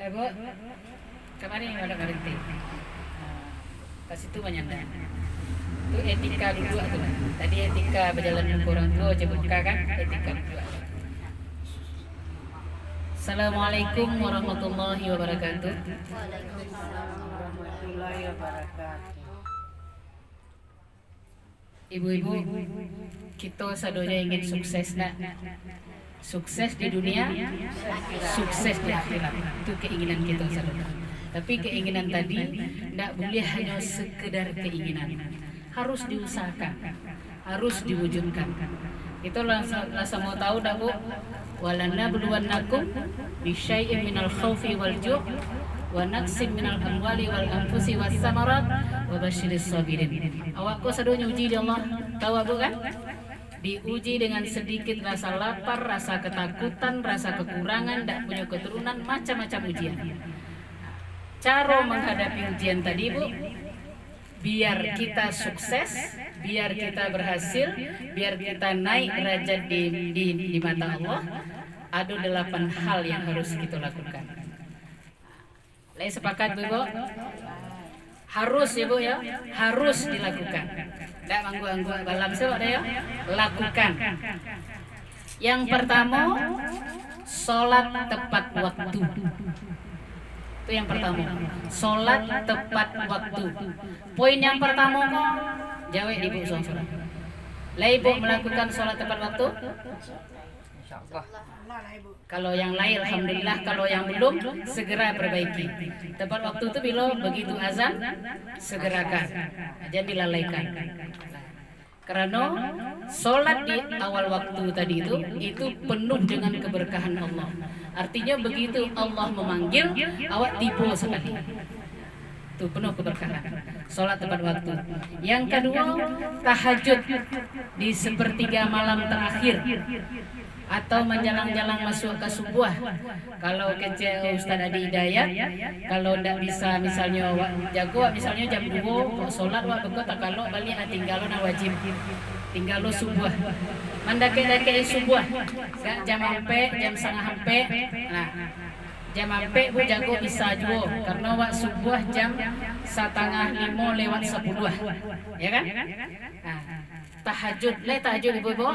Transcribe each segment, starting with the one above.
Bu, kemarin ada garanti. Kasih itu banyak dah. Itu etika dulu tuh. Tadi etika berjalan dengan orang tua buka kan etika dulu. Assalamualaikum warahmatullahi wabarakatuh. Waalaikumsalam warahmatullahi wabarakatuh. Ibu-ibu, kita sadonya ingin sukses nak. Sukses di dunia, sukses di akhirat. Itu keinginan kita saudara. Tapi keinginan tadi tidak boleh hanya sekedar keinginan. Harus diusahakan, harus diwujudkan. Itu langsung mau tahu dah Bu. Walanabluwannakum bisyai'in minal khaufi wal ju' wa naqsin minal amwali wal anfusi was samarat wa basyiris sabirin. Awak kau sadonya uji di Allah. Tahu Bu kan? Diuji dengan sedikit rasa lapar, rasa ketakutan, rasa kekurangan, tidak punya keturunan, macam-macam ujian. Cara menghadapi ujian tadi Bu, biar kita sukses, biar kita berhasil, biar kita naik derajat di mata Allah, ada 8 hal yang harus kita lakukan. Lain sepakat Bu? Harus ya Bu ya, harus dilakukan. Tidak manggu-anggu balam sebab ya, lakukan. Yang pertama, sholat tepat waktu. Itu yang pertama, sholat tepat waktu. Poin yang pertama kok, jawab ibu saudara. Lah ibu melakukan sholat tepat waktu? Kalau yang lain alhamdulillah, kalau yang belum segera perbaiki. Tepat waktu itu bila begitu azan segerakan, jangan dilalaikan. Karena sholat di awal waktu tadi itu penuh dengan keberkahan Allah. Artinya begitu Allah memanggil, awak tiba sekali. Itu penuh keberkahan. Sholat tepat waktu. Yang kedua, tahajud di sepertiga malam terakhir. Atau menjalang-jalang masuk ke subuh. Kalau kecil Ustaz Adi Hidayat, kalau tidak bisa misalnya jago misalnya jam 2 sholat wak begot tak kalau balik tinggal na wajib tinggal lo subuh mandake-dake subuh jam ampe jam setengah ampe. Nah jam ampe bu jago bisa juga karena wak subuh jam 4:30 lewat 10 ya kan. Nah, tahajud ibu-ibu.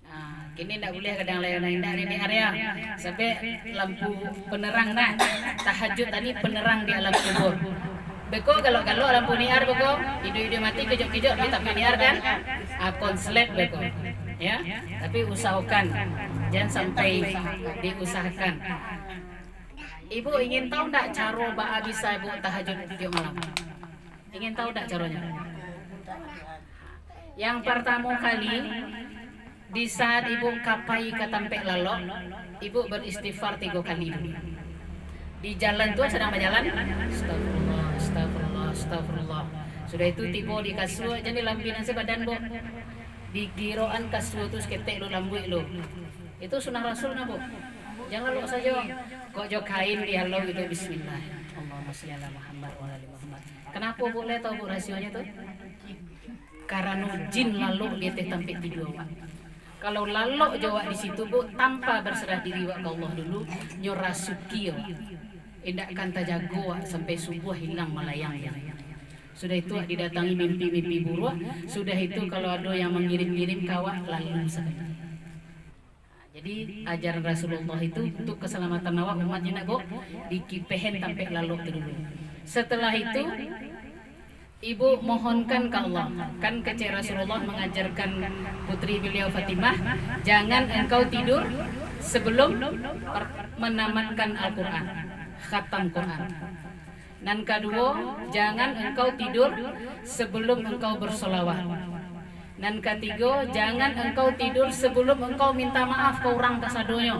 Nah, kini tidak boleh kadang lain-lain ini area sampai lampu penerang nah tahajud tadi penerang di alam kubur. Beko kalau lampu niar beko ide mati kejok-kejok tapi niar kan konslet beko ya. Tapi usahakan jangan sampai diusahakan. Ibu ingin tahu tidak cara ba'a bisa ibu tahajud di malam? Ingin tahu tidak caranya? Yang pertama kali di saat ibu kapai ke tampek lalok, ibu beristighfar 3 kali dulu. Di jalan tua sedang berjalan, astagfirullah, astagfirullah, astagfirullah. Sudah itu tiba di kasur, jadi lampinan sebadan bu. Di giroan kasur tu seketek lu lambui lu. Itu sunnah Rasul na bu. Jangan lu saja kok jok kain di halau itu bismillah. Allahumma sholli ala Muhammad wa ala Muhammad. Kenapa boleh tahu bu rahasianya tu? Karena jin lalu dia tampik di dua. Kalau lalu jawab di situ bu tanpa berserah diri wa ke Allah dulu nyorasuki indak kanta jago sampai subuh hilang melayang ya. Sudah itu didatangi mimpi-mimpi buruk. Sudah itu kalau ada yang mengirim-kirim kawat lalu sekali. Jadi ajaran Rasulullah itu untuk keselamatan awak umatnya nak bu dikipehen sampai lalu dulu. Setelah itu ibu mohonkan ke Allah. Kan kecil Rasulullah mengajarkan putri beliau Fatimah, jangan engkau tidur sebelum menamatkan Al-Quran, khatam Quran. Dan kedua, jangan engkau tidur sebelum engkau bersolawat. Dan ketiga, jangan engkau tidur sebelum engkau minta maaf ke orang kasadonya.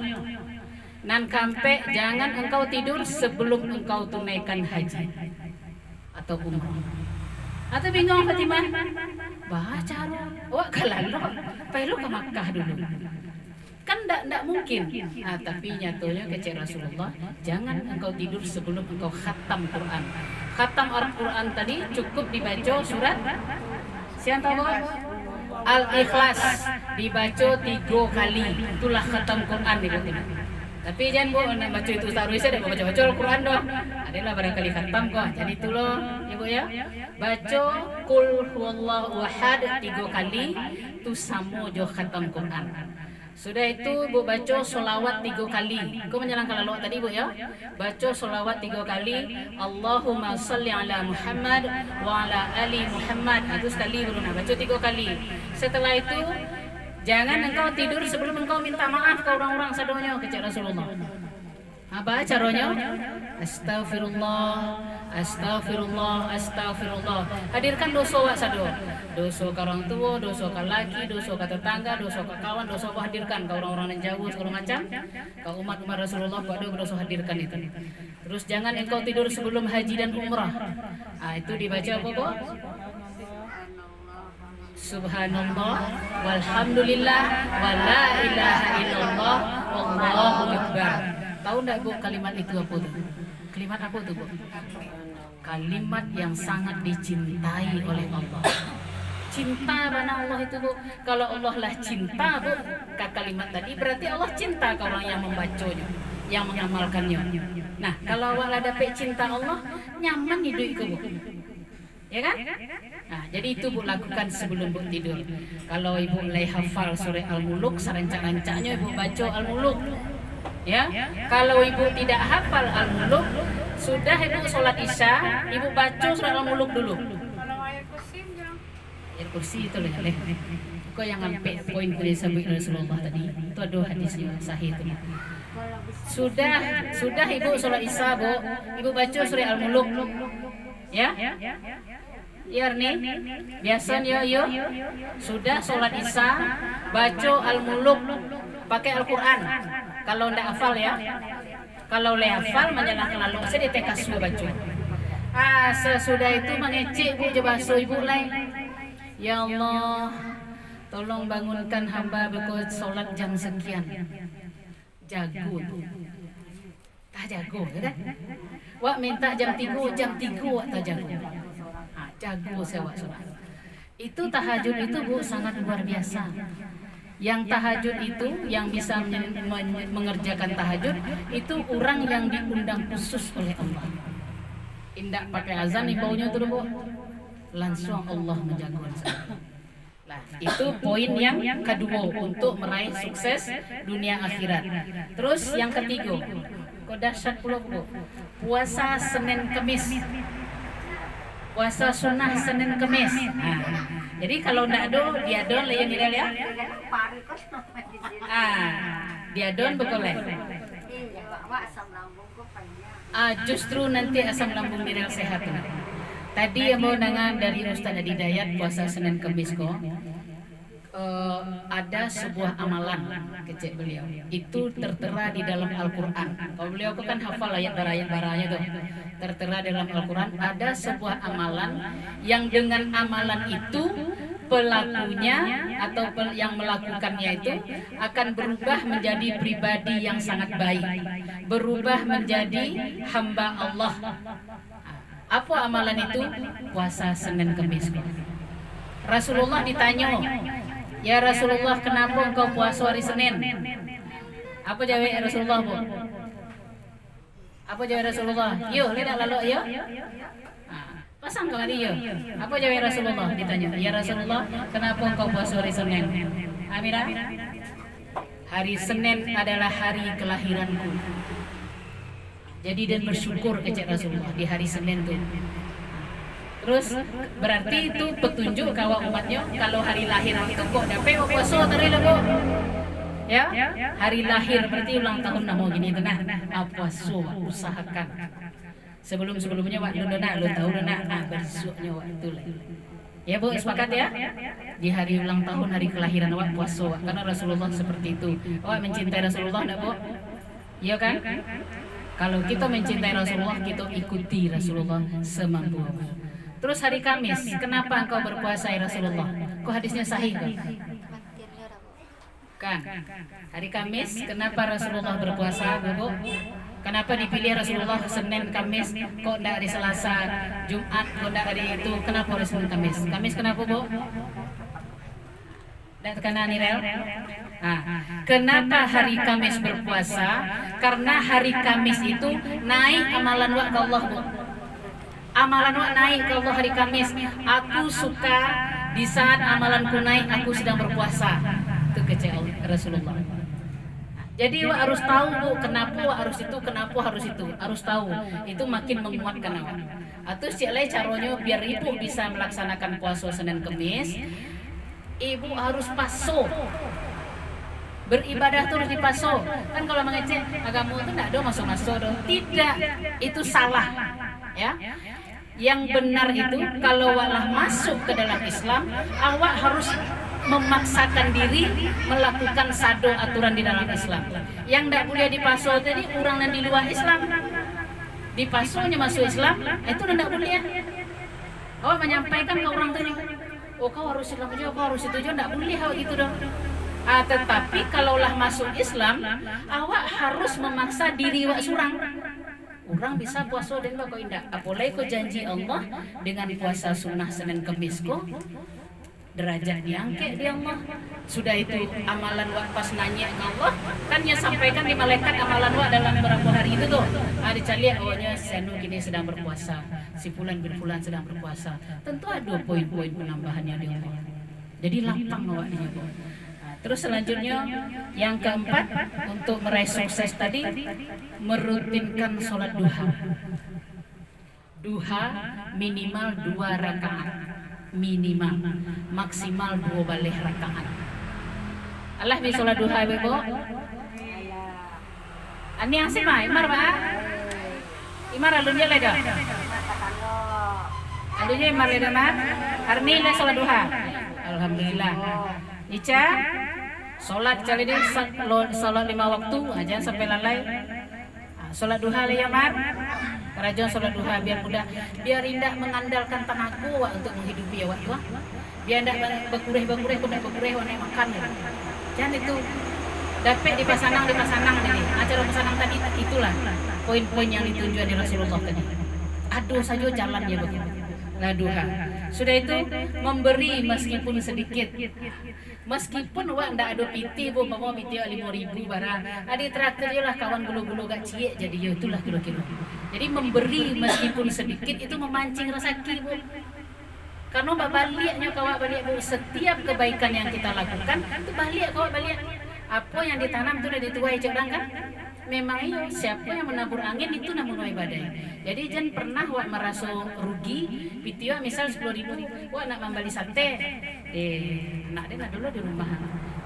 Dan kampe, jangan engkau tidur sebelum engkau tunaikan haji atau umrah. Atau bingung Fatimah? Baca lo, wak kalalo, perlu ke Makkah dulu. Kan tidak mungkin. Tapi nyatanya kecil Rasulullah, jangan engkau tidur sebelum engkau khatam Quran. Khatam Al-Quran tadi cukup dibaca surat siapa tahu? Al-Ikhlas dibaca 3 kali. Itulah khatam Quran ibu. Tapi jangan bu, nak baca itu seharusnya dah baca Al-Quran doh. Adalah barangkali khatam kok. Jadi itu loh, ibu ya. Baca Qul huwallahu ahad 3 kali, tu sama jo khatam Quran. Sudah itu bu baca solawat 3 kali. Kau menjalankan lalu tadi bu ya. Baca solawat 3 kali. Allahumma salli ala Muhammad wa ala ali Muhammad. Itu sekali baru nak baca 3 kali. Setelah itu jangan engkau tidur sebelum engkau minta maaf ke orang-orang sadonya kecak Rasulullah. Apa caranya? Astaghfirullah, astaghfirullah, astaghfirullah. Hadirkan dosa wak sado. Dosa ke orang tua, dosa ke laki, dosa ke tetangga, dosa ke kawan, dosa kau hadirkan ke orang-orang yang jauh segala macam. Ke umat Rasulullah pada dosa hadirkan itu. Terus jangan engkau tidur sebelum haji dan umrah. Itu dibaca apa kok? Subhanallah walhamdulillah wala ilaha illallah wallahu akbar. Tahu enggak Bu kalimat itu apa tuh? Kalimat apa tuh Bu? Kalimat yang sangat dicintai oleh Allah. Cinta mana Allah itu Bu? Kalau Allah lah cinta Bu, ke kalimat tadi berarti Allah cinta ke orang yang membacanya, yang mengamalkannya. Nah, kalau awak lah dapat cinta Allah, nyaman hidup itu Bu. Ya kan? Nah, jadi itu Bu lakukan sebelum Bu tidur. Kalau Ibu mulai hafal surah Al-Muluk, serancak-rancaknya Ibu baca Al-Muluk. Ya. Kalau Ibu tidak hafal Al-Muluk, sudah Ibu sholat Isya, Ibu baca surah Al-Muluk dulu. Kalau ayat kursi jangan. Ayat kursi itu loh ya. Kau yang sampai poin dari sabit Rasulullah tadi. Itu ada hadisnya sahih itu. Sudah Ibu sholat Isya, Bu. Ibu baca surah Al-Muluk. Ya. Ya nih, biasanya yo sudah sholat Isya, baca Al-Muluk, pakai Al-Quran. Kalau ndak hafal ya, kalau le hafal menyalahkan lalu saya ditekas sudah baca. Sesudah itu mengecek Bu coba Ibu lain. Ya Allah, tolong bangunkan hamba berkot sholat jam sekian. Jago, tak jago kan? Wak minta jam 3 wak tak jago. Jago sewa sholat. Itu tahajud itu Bu sangat luar biasa. Yang tahajud itu, yang bisa mengerjakan tahajud itu orang yang diundang khusus oleh Allah. Indak pakai azan ibaunya tuh Bu. Langsung Allah menjaga saya. Nah, itu poin yang kedua untuk meraih sukses dunia akhirat. Terus yang ketiga, kok dahsyat pula Bu. Puasa Senin Kemis. Puasa sunnah Senin Kemis. Jadi kalau ndak ada diadon lah yang ya. Diadon boleh. Justru nanti asam lambung Nirel sehat. Tadi yang mau nangan dari Ustaz Adi Dayat puasa Senin Kemis kok. Ada sebuah amalan kecil beliau itu tertera di dalam Al-Quran. Kalau beliau kan hafal ayat-ayat tuh tertera dalam Al-Quran. Ada sebuah amalan yang dengan amalan itu pelakunya atau yang melakukannya itu akan berubah menjadi pribadi yang sangat baik, berubah menjadi hamba Allah. Apa amalan itu? Puasa Senin Kemis. Rasulullah ditanya, ya Rasulullah, kenapa engkau puasa hari Senin? Apa jawab Rasulullah Bu? Apa jawab Rasulullah? Yo, lihat lalu yo. Pasang kau hari yo. Apa jawab Rasulullah? Ditanya, ya Rasulullah, kenapa engkau puasa hari Senin? Amira, hari Senin adalah hari kelahiranku. Jadi dan bersyukur kecek Rasulullah di hari Senin tuh. Terus berarti itu petunjuk kawan umatnya kalau hari lahir itu kok dapat puasa tadi lah Bu. Ya, hari lahir berarti ulang tahun namo gini tenah. Puasa usahakan. Sebelumnya wak lu tahu bersuknya waktu lah. Ya Bu, sepakat ya? Di hari ulang tahun hari kelahiran awak puasa karena Rasulullah seperti itu. Awak mencintai Rasulullah enggak Bu? Iya kan? Kalau kita mencintai Rasulullah, kita ikuti Rasulullah semampu. Terus hari Kamis, kenapa engkau berpuasa ya Rasulullah? Kok hadisnya sahih kan? Kan? Hari Kamis, kenapa Rasulullah berpuasa, Bu? Kenapa dipilih Rasulullah Senin Kamis? Kok enggak hari Selasa, Jumat, kok enggak hari itu? Kenapa hari Senin Kamis? Kamis kenapa Bu? Dan kena Nirel. Kenapa hari Kamis berpuasa? Karena hari Kamis itu naik amalan wa ke Allah, Bu. Amalan wa naik ke Allah hari Kamis. Aku suka di saat amalanku naik, aku sedang berpuasa. Itu kecil Rasulullah. Jadi wa harus tahu, Bu, kenapa wa harus itu, kenapa harus itu. Harus tahu. Itu makin menguatkan awak. Atau sialai caranya biar ibu bisa melaksanakan puasa Senin Kamis. Ibu harus paso, beribadah terus di paso. Kan kalau mengecek agama itu tidak ada masuk-masuk dong. Tidak, itu salah. Ya, yang benar itu kalau walah masuk ke dalam Islam, awak harus memaksakan diri melakukan sado aturan di dalam Islam. Yang tidak boleh di paso tadi orang yang di luar Islam. Di pasonya masuk Islam, itu tidak boleh ya. Awak menyampaikan ke orang tadi, oh kau harus Islam aja, kau harus itu aja, tidak boleh hal gitu dong. Tetapi kalaulah masuk Islam, awak harus memaksa diri awak surang. Orang bisa puasa dan kau indah. Apalagi kau janji Allah dengan puasa sunnah Senin Kamis kau derajat diangkat di Allah. Sudah itu amalan wak pas nanya ke Allah, kan dia sampaikan di malaikat amalan wak dalam beberapa hari itu tuh. Dicari awalnya Senu kini sedang berpuasa, si Fulan bin Fulan sedang berpuasa. Tentu ada poin-poin penambahannya di Allah. Jadi lapang awaknya. Terus selanjutnya yang keempat, untuk meraih sukses tadi, merutinkan sholat duha. Duha minimal 2 rakaat, minimal, maksimal 2 balik rakaat. Allah bi sholat duha ibu. Ani yang sih mah, imar mah. Imar alunya lega. Alunya imar lega mah. Hari ini lah sholat duha. Alhamdulillah. Ica, sholat kali ini sholat 5 waktu aja sampai lalai. Sholat duha lah ya mar. Kerajaan sholat duha biar mudah, biar indah mengandalkan tenaga untuk menghidupi awak tua. Biar indah berkureh warna makan. Jangan itu dapat dipasanang ini. Acara pasanang tadi itulah poin-poin yang ditunjukkan di Rasulullah tadi. Aduh saja jalannya begitu. Nah duha. Sudah itu memberi meskipun sedikit. Meskipun wak ndak ada piti bu, mau piti 5.000 barang. Adik traktir lah kawan gulu-gulu gak cie jadi ya itulah kira-kira. Jadi memberi meskipun sedikit itu memancing rezeki bu. Karena baliknya kawak balik bu, setiap kebaikan yang kita lakukan itu balik kawak balik. Apa yang ditanam itu udah dituai cedang kan? Memang iyo, siapa yang menabur angin itu namun badai. Jadi jangan pernah wak merasa rugi. Pitio misal 10.000, wak nak membeli sate. Nak dia nak dulu di rumah.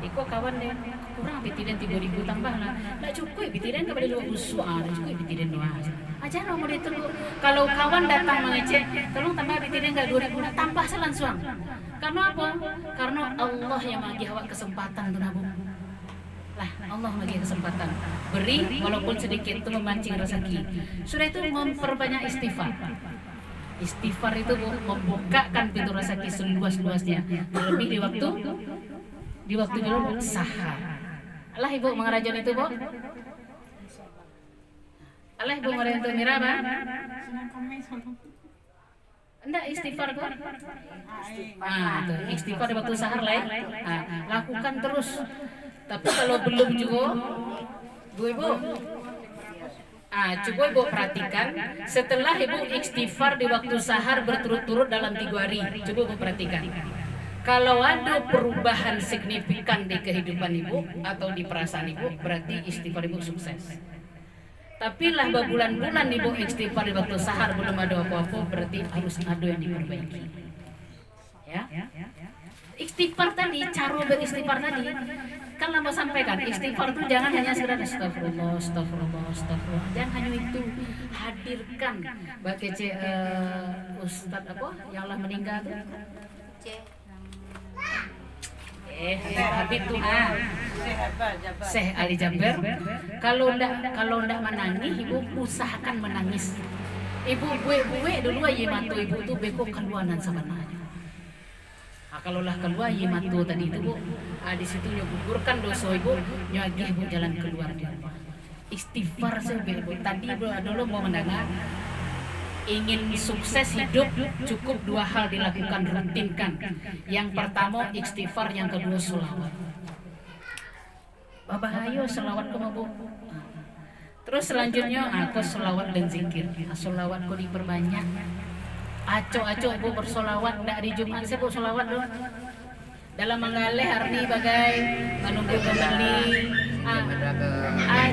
Iko kawan dia kurang pitiden 3.000 tambah lah. Nak cukup pitiden kembali luar busuk. Nak cukup pitiden doang. Aja nomor itu kalau kawan datang mengecek, tolong tambah pitiden enggak 2.000, nak tambah selangsung. Karena apa? Karena Allah yang bagi awak kesempatan tuh nabung. Lah Allah bagi kesempatan beri walaupun sedikit itu memancing rezeki. Sudah itu memperbanyak istighfar. Istighfar itu bu, membukakan pintu rezeki seluas-luasnya. Terlebih di waktu dulu sahar. Allah ibu mengarajan itu bu. Allah ibu mengarajan itu miraba. Enggak istighfar kok. Tuh, istighfar di waktu sahar lah. Lakukan terus. Tapi kalau belum juga, Bu Ibu, coba Ibu perhatikan. Setelah Ibu istighfar di waktu sahar berturut-turut dalam 3 hari, coba Ibu perhatikan. Kalau ada perubahan signifikan di kehidupan Ibu atau di perasaan Ibu, berarti istighfar Ibu sukses. Tapi lah berbulan-bulan Ibu istighfar di waktu sahar belum ada apa-apa, berarti harus ada yang diperbaiki. Ya. Istighfar tadi, cara beristighfar tadi, kan lama sampaikan, istighfar itu jangan hanya sekedar astagfirullah, jangan hanya itu, hadirkan bagi Ustadz apa yang lah meninggal tuh, Habib tuh Syekh Ali Jaber. Kalau ndak menangis, ibu usahakan menangis. Ibu gue dulu aja mantu ibu tuh beko keluanan sebenarnya. Kalau lah keluar ye matu tadi itu bu, di situ nyugurkan dosa ibu, nyagih bu jalan keluar dia. Istighfar sebenarnya bu. Tadi bu dulu mau mendengar ingin sukses hidup cukup 2 hal dilakukan, rutinkan. Yang pertama istighfar, yang kedua sholawat. Bahayo sholawat ku mabu. Terus selanjutnya aku sholawat dan zikir. Sholawat ku diperbanyak. Aco bu bersolawat ndak di Jumat saya bu sholawat dulu. Dalam mengalih hari bagai menunggu pembeli.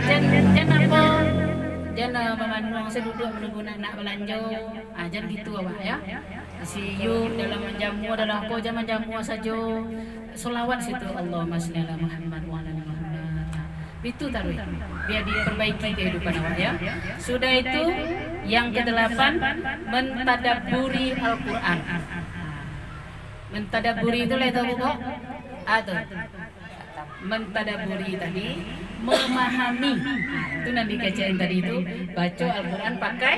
Jan apa? Jan memandang saya duduk menunggu anak belanja. Jan gitu awak ya. Siyu dalam menjamu dalam apa zaman jamu saja. Sholawat situ Allahumma shalli ala Muhammad wa ala Muhammad. Itu taruh biar diperbaiki kehidupan awak ya. Sudah itu yang ke-8 mentadabburi Al-Qur'an. Mentadabburi itu lah tahu kok? Mentadabburi tadi memahami. Itu nanti kajian tadi itu baca Al-Qur'an pakai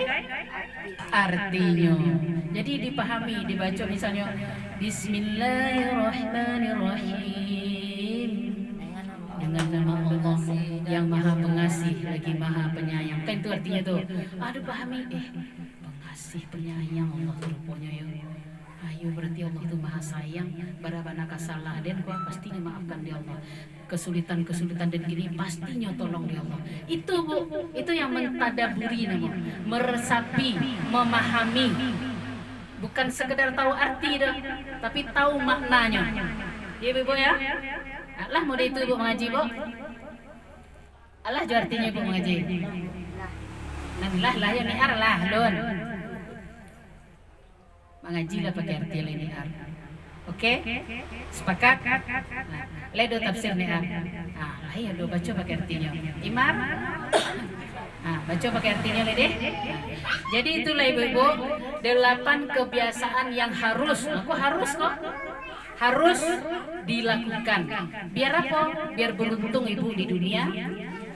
artinya. Jadi dipahami, dibaca misalnya Bismillahirrahmanirrahim. Dengan nama Allah yang Maha Pengasih lagi Maha Penyayang. Kan itu artinya tuh. Aduh pahami pengasih penyayang Allah rupanya ya. Ayo berarti Allah tuh Maha Sayang. Barabana kasalah dan gua pastinya maafkan dia Allah. Kesulitan-kesulitan dan gini pastinya tolong dia Allah. Itu Bu, itu yang mentadaburi namanya. Meresapi, memahami. Bukan sekedar tahu arti dah, tapi tahu maknanya. Ya Bu ya. Allah mau itu Bu mengaji Bu. Allah jo artinya Bu mengaji. Lah ya niar lah don. Mengaji lah pakai arti linear. Oke? Sepakat? Nah, ledo tafsir niar. Lah ya do baca pakai artinya. Imam? Baca pakai artinya lede. Jadi itulah Ibu-ibu 8 kebiasaan yang harus. Aku harus kok. Harus dilakukan. Biar apa? Biar beruntung Ibu di dunia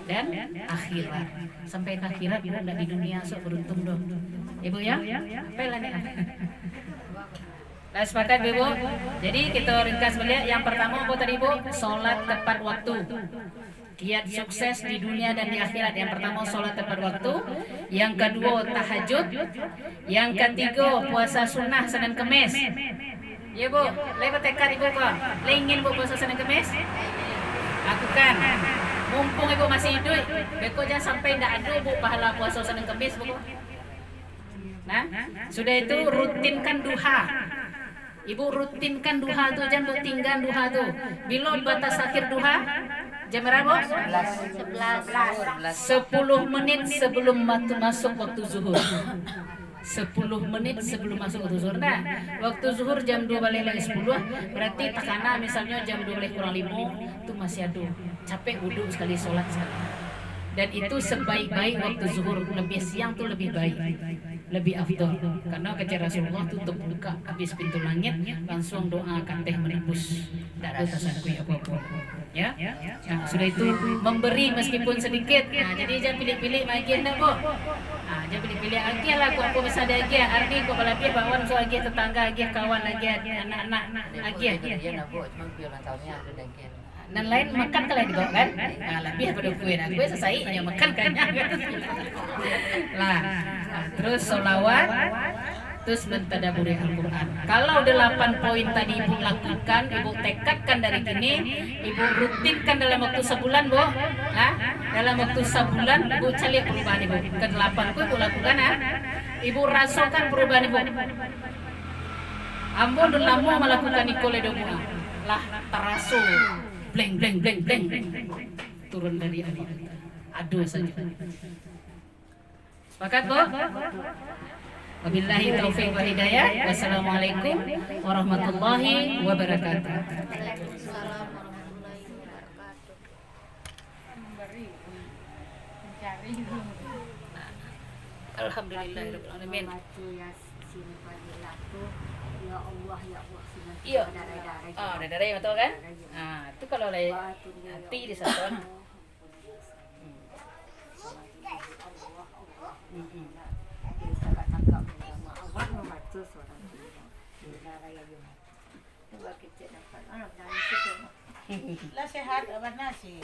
dan akhirat. Sampai ke akhirat Ibu enggak di dunia sok beruntung dong. Ibu ya? Apalah nih? Nah, sepakat Ibu. Jadi kita ringkas balik. Yang pertama apa tadi Ibu? Salat tepat waktu. Kiat sukses di dunia dan di akhirat. Yang pertama salat tepat waktu. Yang kedua tahajud. Yang ketiga puasa sunnah Senin Kemis. Ya Bu, lewat tekad Ibu kok. Ingin Bu puasa Senin Kemis? Lakukan. Mumpung Ibu masih hidup, beko jangan sampai tidak ada Bu pahala puasa Senin Kemis Bu. Nah, sudah itu rutinkan duha. Ibu rutinkan duha tuh, jangan Bu tinggal duha tuh. Bila batas akhir duha, jam berapa? 10 menit sebelum masuk waktu zuhur. 10 menit sebelum masuk waktu zuhur. Nah, waktu zuhur jam 2 balik lagi 10, berarti takana misalnya jam 12 kurang 5 itu masih ada. Capek wudhu sekali, sholat sekali. Dan itu sebaik-baik waktu zuhur, lebih siang tuh lebih baik. Lebih afdal karena kata Rasulullah tutup buka habis pintu langit langsung doa akan teh menembus tidak ada tasakui apa-apa ya. Nah, sudah itu memberi meskipun sedikit. Nah, jadi jangan pilih-pilih lagi hendak Bu. Jangan pilih-pilih lagi lah aku apa bisa ada lagi arti kau balapia bawan so lagi tetangga lagi kawan lagi anak-anak lagi ya nak Bu cuma ulang tahunnya ada lagi. Dan lain makan kalian juga kan? Lebih pada kue. Nah, kue selesai hanya makan kan? Terus sholawat, terus mentadabburi Al-Quran. Kalau 8 poin tadi Ibu lakukan, Ibu tekadkan dari kini, Ibu rutinkan dalam waktu sebulan Bu. Dalam waktu sebulan Ibu cari perubahan Ibu. Ke-8 Ibu lakukan Ibu rasakan perubahan Ibu. Ambon dan lama melakukan ikole doa. Lah teraso. Bleng turun dari adik. Aduh saja. Sepakat Bu? Wabillahi taufiq wa hidayah. Wassalamualaikum warahmatullahi wabarakatuh. Alhamdulillahirabbil alamin. Ya Allah ya Allah. Iya. Darah betul kan? Itu kalau oleh hati di sana. Lah sehat apa nasi?